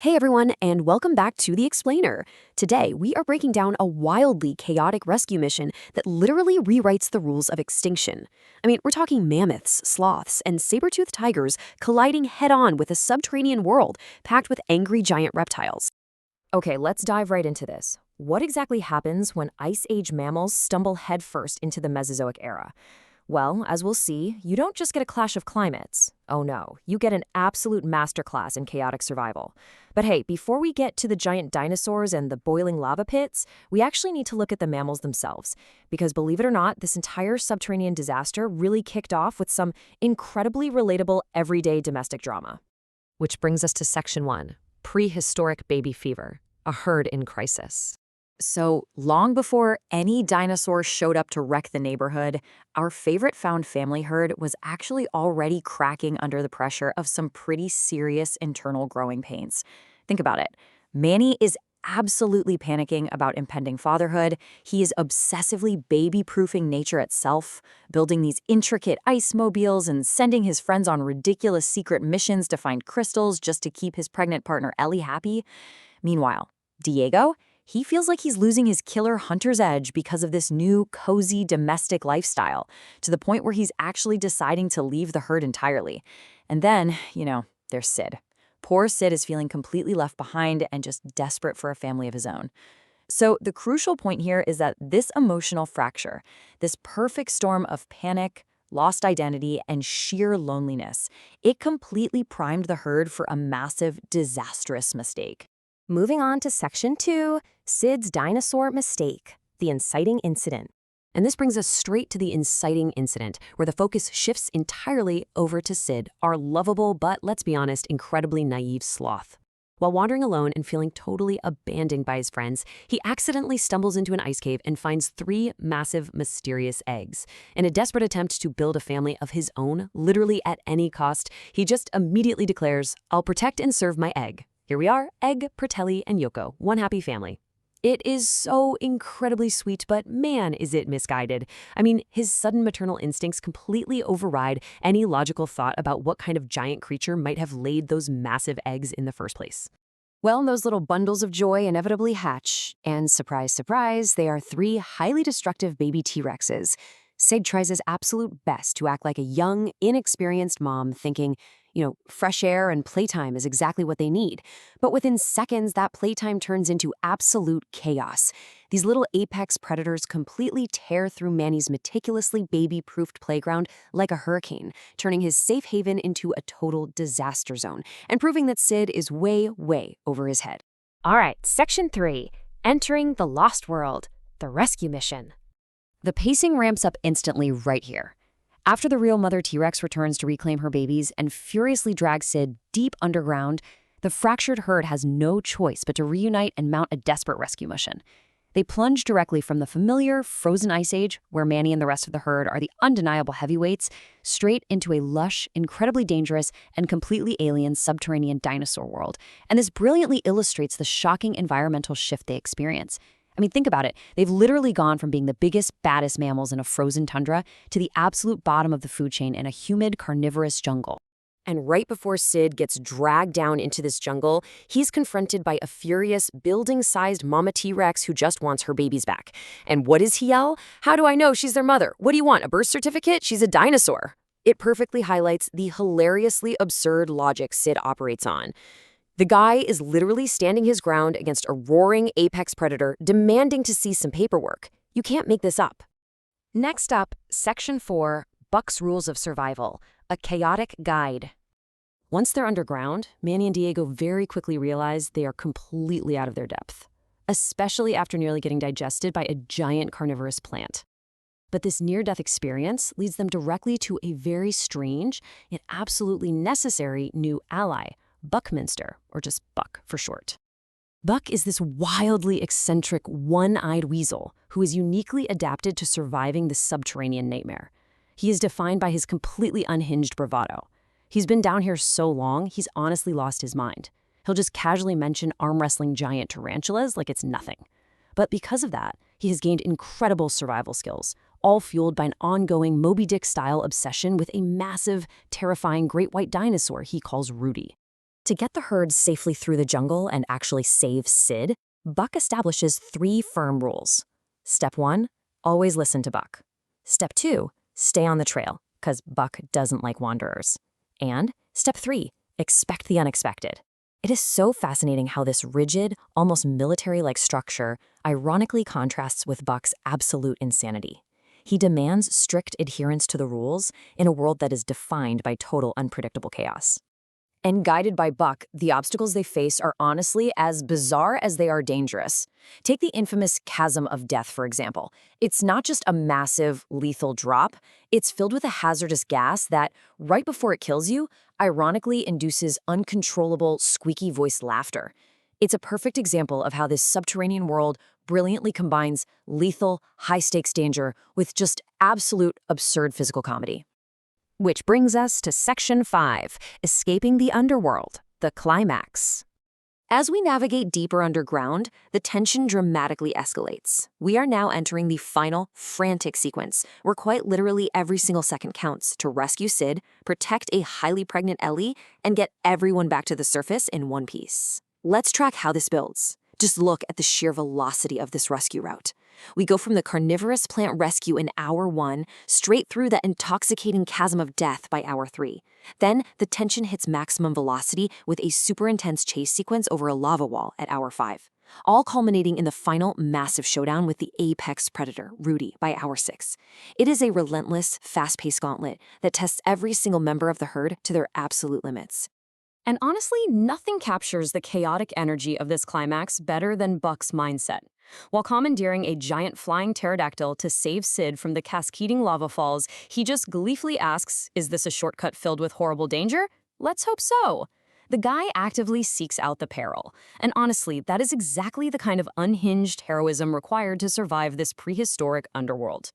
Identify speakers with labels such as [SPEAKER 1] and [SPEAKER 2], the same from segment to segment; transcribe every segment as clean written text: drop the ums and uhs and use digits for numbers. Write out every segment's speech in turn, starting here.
[SPEAKER 1] Hey everyone, and welcome back to The Explainer. Today, we are breaking down a wildly chaotic rescue mission that literally rewrites the rules of extinction. I mean, we're talking mammoths, sloths, and saber-toothed tigers colliding head-on with a subterranean world packed with angry giant reptiles.
[SPEAKER 2] Okay, let's dive right into this. What exactly happens when Ice Age mammals stumble headfirst into the Mesozoic era? Well, as we'll see, you don't just get a clash of climates. Oh no, you get an absolute masterclass in chaotic survival. But hey, before we get to the giant dinosaurs and the boiling lava pits, we actually need to look at the mammals themselves. Because believe it or not, this entire subterranean disaster really kicked off with some incredibly relatable everyday domestic drama. Which brings us to Section 1, Prehistoric Baby Fever, a herd in crisis. So, long before any dinosaur showed up to wreck the neighborhood, our favorite found family herd was actually already cracking under the pressure of some pretty serious internal growing pains. Think about it. Manny is absolutely panicking about impending fatherhood. He is obsessively baby-proofing nature itself, building these intricate ice mobiles and sending his friends on ridiculous secret missions to find crystals just to keep his pregnant partner Ellie happy. Meanwhile, Diego, he feels like he's losing his killer hunter's edge because of this new, cozy, domestic lifestyle, to the point where he's actually deciding to leave the herd entirely. And then, there's Sid. Poor Sid is feeling completely left behind and just desperate for a family of his own. So the crucial point here is that this emotional fracture, this perfect storm of panic, lost identity, and sheer loneliness, it completely primed the herd for a massive, disastrous mistake.
[SPEAKER 1] Moving on to Section 2, Sid's dinosaur mistake, the inciting incident. And this brings us straight to the inciting incident, where the focus shifts entirely over to Sid, our lovable but, let's be honest, incredibly naive sloth. While wandering alone and feeling totally abandoned by his friends, he accidentally stumbles into an ice cave and finds 3 massive, mysterious eggs. In a desperate attempt to build a family of his own, literally at any cost, he just immediately declares, "I'll protect and serve my egg." Here we are, Egg, Pratelli, and Yoko, one happy family. It is so incredibly sweet, but man, is it misguided. I mean, his sudden maternal instincts completely override any logical thought about what kind of giant creature might have laid those massive eggs in the first place. Well, those little bundles of joy inevitably hatch, and surprise, surprise, they are 3 highly destructive baby T-Rexes. Sid tries his absolute best to act like a young, inexperienced mom thinking, fresh air and playtime is exactly what they need. But within seconds, that playtime turns into absolute chaos. These little apex predators completely tear through Manny's meticulously baby-proofed playground like a hurricane, turning his safe haven into a total disaster zone, and proving that Sid is way, way over his head.
[SPEAKER 2] All right, Section 3, Entering the Lost World, the rescue mission.
[SPEAKER 1] The pacing ramps up instantly right here. After the real mother T-Rex returns to reclaim her babies and furiously drags Sid deep underground, the fractured herd has no choice but to reunite and mount a desperate rescue mission. They plunge directly from the familiar frozen ice age, where Manny and the rest of the herd are the undeniable heavyweights, straight into a lush, incredibly dangerous, and completely alien subterranean dinosaur world. And this brilliantly illustrates the shocking environmental shift they experience. I mean, think about it. They've literally gone from being the biggest, baddest mammals in a frozen tundra to the absolute bottom of the food chain in a humid, carnivorous jungle. And right before Sid gets dragged down into this jungle, he's confronted by a furious, building-sized mama T-Rex who just wants her babies back. And what does he yell? "How do I know she's their mother? What do you want, a birth certificate? She's a dinosaur." It perfectly highlights the hilariously absurd logic Sid operates on. The guy is literally standing his ground against a roaring apex predator demanding to see some paperwork. You can't make this up. Next up, Section 4, Buck's Rules of Survival, a chaotic guide. Once they're underground, Manny and Diego very quickly realize they are completely out of their depth, especially after nearly getting digested by a giant carnivorous plant. But this near-death experience leads them directly to a very strange, yet absolutely necessary new ally, Buckminster, or just Buck for short. Buck is this wildly eccentric, one-eyed weasel who is uniquely adapted to surviving the subterranean nightmare. He is defined by his completely unhinged bravado. He's been down here so long, he's honestly lost his mind. He'll just casually mention arm-wrestling giant tarantulas like it's nothing. But because of that, he has gained incredible survival skills, all fueled by an ongoing Moby Dick-style obsession with a massive, terrifying great white dinosaur he calls Rudy.
[SPEAKER 2] To get the herd safely through the jungle and actually save Sid, Buck establishes 3 firm rules. Step 1, always listen to Buck. Step 2, stay on the trail, because Buck doesn't like wanderers. And step 3, expect the unexpected. It is so fascinating how this rigid, almost military-like structure ironically contrasts with Buck's absolute insanity. He demands strict adherence to the rules in a world that is defined by total unpredictable chaos. And guided by Buck, the obstacles they face are honestly as bizarre as they are dangerous. Take the infamous chasm of death, for example. It's not just a massive, lethal drop. It's filled with a hazardous gas that, right before it kills you, ironically induces uncontrollable, squeaky-voiced laughter. It's a perfect example of how this subterranean world brilliantly combines lethal, high-stakes danger with just absolute absurd physical comedy. Which brings us to Section 5, Escaping the Underworld, the climax. As we navigate deeper underground, the tension dramatically escalates. We are now entering the final, frantic sequence, where quite literally every single second counts to rescue Sid, protect a highly pregnant Ellie, and get everyone back to the surface in one piece. Let's track how this builds. Just look at the sheer velocity of this rescue route. We go from the carnivorous plant rescue in hour 1 straight through the intoxicating chasm of death by hour 3. Then the tension hits maximum velocity with a super intense chase sequence over a lava wall at hour 5, all culminating in the final massive showdown with the apex predator, Rudy, by hour 6. It is a relentless, fast-paced gauntlet that tests every single member of the herd to their absolute limits. And honestly, nothing captures the chaotic energy of this climax better than Buck's mindset. While commandeering a giant flying pterodactyl to save Sid from the cascading lava falls, he just gleefully asks, "Is this a shortcut filled with horrible danger? Let's hope so." The guy actively seeks out the peril. And honestly, that is exactly the kind of unhinged heroism required to survive this prehistoric underworld.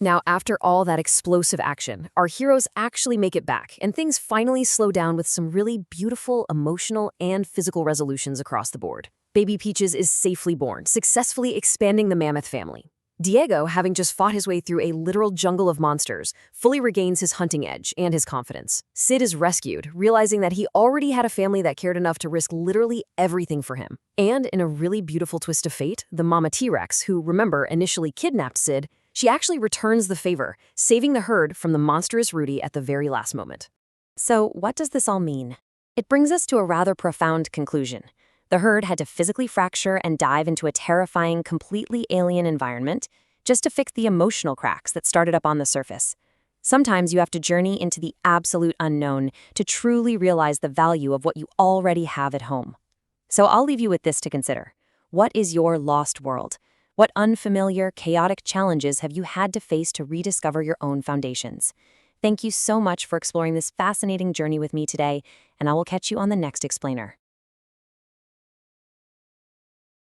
[SPEAKER 2] Now, after all that explosive action, our heroes actually make it back, and things finally slow down with some really beautiful emotional and physical resolutions across the board. Baby Peaches is safely born, successfully expanding the mammoth family. Diego, having just fought his way through a literal jungle of monsters, fully regains his hunting edge and his confidence. Sid is rescued, realizing that he already had a family that cared enough to risk literally everything for him. And in a really beautiful twist of fate, the mama T-Rex, who, remember, initially kidnapped Sid, she actually returns the favor, saving the herd from the monstrous Rudy at the very last moment. So what does this all mean? It brings us to a rather profound conclusion. The herd had to physically fracture and dive into a terrifying, completely alien environment just to fix the emotional cracks that started up on the surface. Sometimes you have to journey into the absolute unknown to truly realize the value of what you already have at home. So I'll leave you with this to consider. What is your lost world? What unfamiliar, chaotic challenges have you had to face to rediscover your own foundations? Thank you so much for exploring this fascinating journey with me today, and I will catch you on the next explainer.